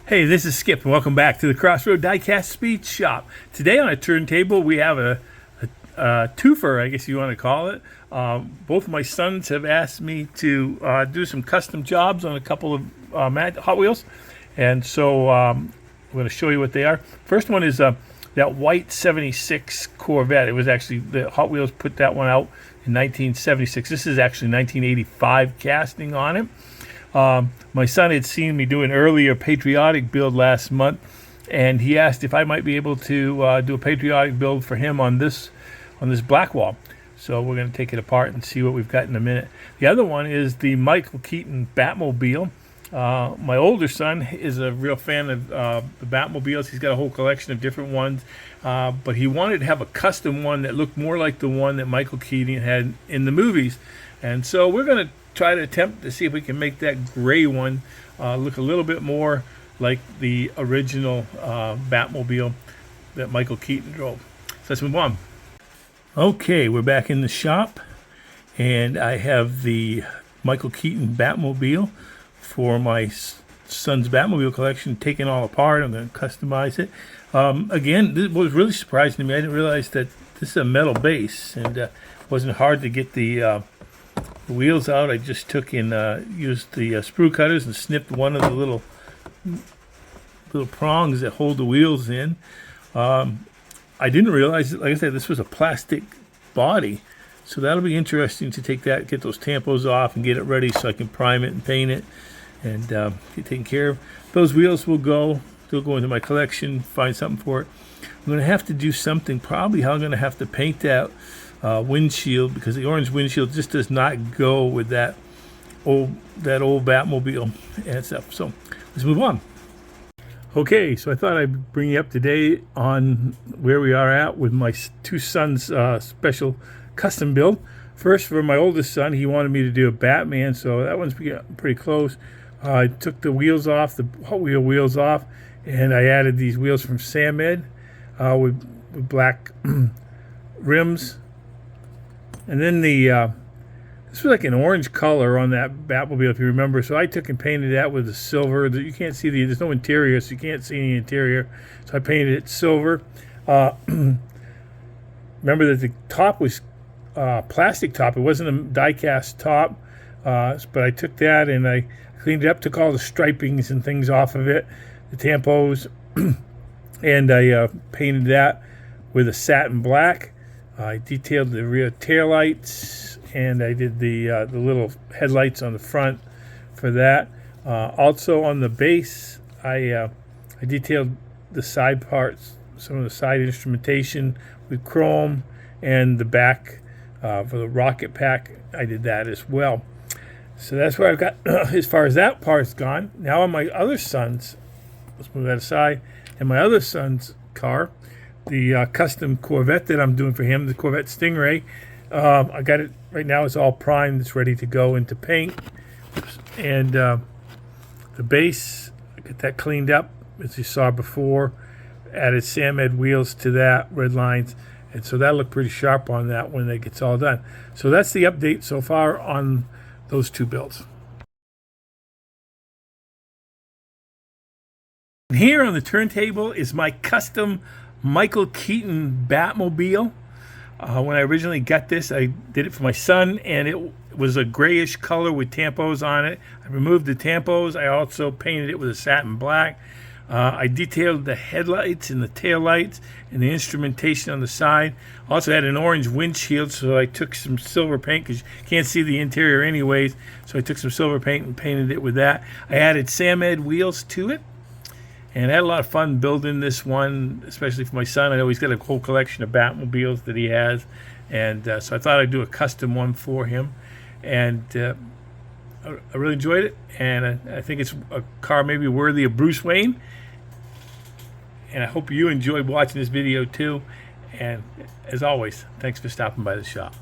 Hey, this is Skip, and welcome back to the Crossroad Diecast Speed Shop. Today on a turntable, we have a twofer, I guess you want to call it. Both of my sons have asked me to do some custom jobs on a couple of Hot Wheels, and so I'm going to show you what they are. First one is that white 76 Corvette. It was actually, the Hot Wheels put that one out in 1976. This is actually 1985 casting on it. My son had seen me do an earlier patriotic build last month, and he asked if I might be able to do a patriotic build for him on this black wall. So we're going to take it apart and see what we've got in a minute. The other one is the Michael Keaton Batmobile. My older son is a real fan of the Batmobiles. He's got a whole collection of different ones, but he wanted to have a custom one that looked more like the one that Michael Keaton had in the movies. And so we're going to try to attempt to see if we can make that gray one look a little bit more like the original Batmobile that Michael Keaton drove. So let's move on. Okay, we're back in the shop, and I have the Michael Keaton Batmobile for my son's Batmobile collection taken all apart. I'm going to customize it. Again, this was really surprising to me. I didn't realize that this is a metal base, and it wasn't hard to get the wheels out. I just took and used the sprue cutters and snipped one of the little prongs that hold the wheels in. I didn't realize, like I said, this was a plastic body, so that'll be interesting to take that, get those tampos off, and get it ready so I can prime it and paint it and get taken care of. Those wheels will go. They'll go into my collection. Find something for it. I'm going to have to do something. Probably I'm going to have to paint that windshield, because the orange windshield just does not go with that old Batmobile and stuff. So let's move on. Okay, so I thought I'd bring you up to date on where we are at with my two sons' special custom build. First, for my oldest son, he wanted me to do a Batman, so that one's pretty close. I took the wheels off, the Hot Wheel wheels off, and I added these wheels from Samed with black rims. And then this was like an orange color on that Batmobile, if you remember. So I took and painted that with the silver. You can't see there's no interior, so you can't see any interior. So I painted it silver. Remember that the top was plastic top. It wasn't a die-cast top. But I took that and I cleaned it up, took all the stripings and things off of it, the tampos, and I painted that with a satin black. I detailed the rear taillights, and I did the little headlights on the front for that. Also on the base, I detailed the side parts, some of the side instrumentation with chrome, and the back for the rocket pack, I did that as well. So that's where I've got as far as that part's gone. Now on my other son's, let's move that aside, and my other son's car, the custom Corvette that I'm doing for him, the Corvette Stingray. I got it right now. It's all primed. It's ready to go into paint. And the base, I got that cleaned up, as you saw before. Added Samed wheels to that, red lines. And so that'll look pretty sharp on that when it gets all done. So that's the update so far on those two builds. And here on the turntable is my custom Michael Keaton Batmobile. When I originally got this, I did it for my son, and it was a grayish color with tampos on it. I removed the tampos. I also painted it with a satin black. I detailed the headlights and the tail lights and the instrumentation on the side. Also had an orange windshield, so I took some silver paint, because you can't see the interior anyways. So I took some silver paint and painted it with that. I added Samed wheels to it. And I had a lot of fun building this one, especially for my son. I know he's got a whole collection of Batmobiles that he has. And so I thought I'd do a custom one for him. And I really enjoyed it. And I think it's a car maybe worthy of Bruce Wayne. And I hope you enjoyed watching this video too. And as always, thanks for stopping by the shop.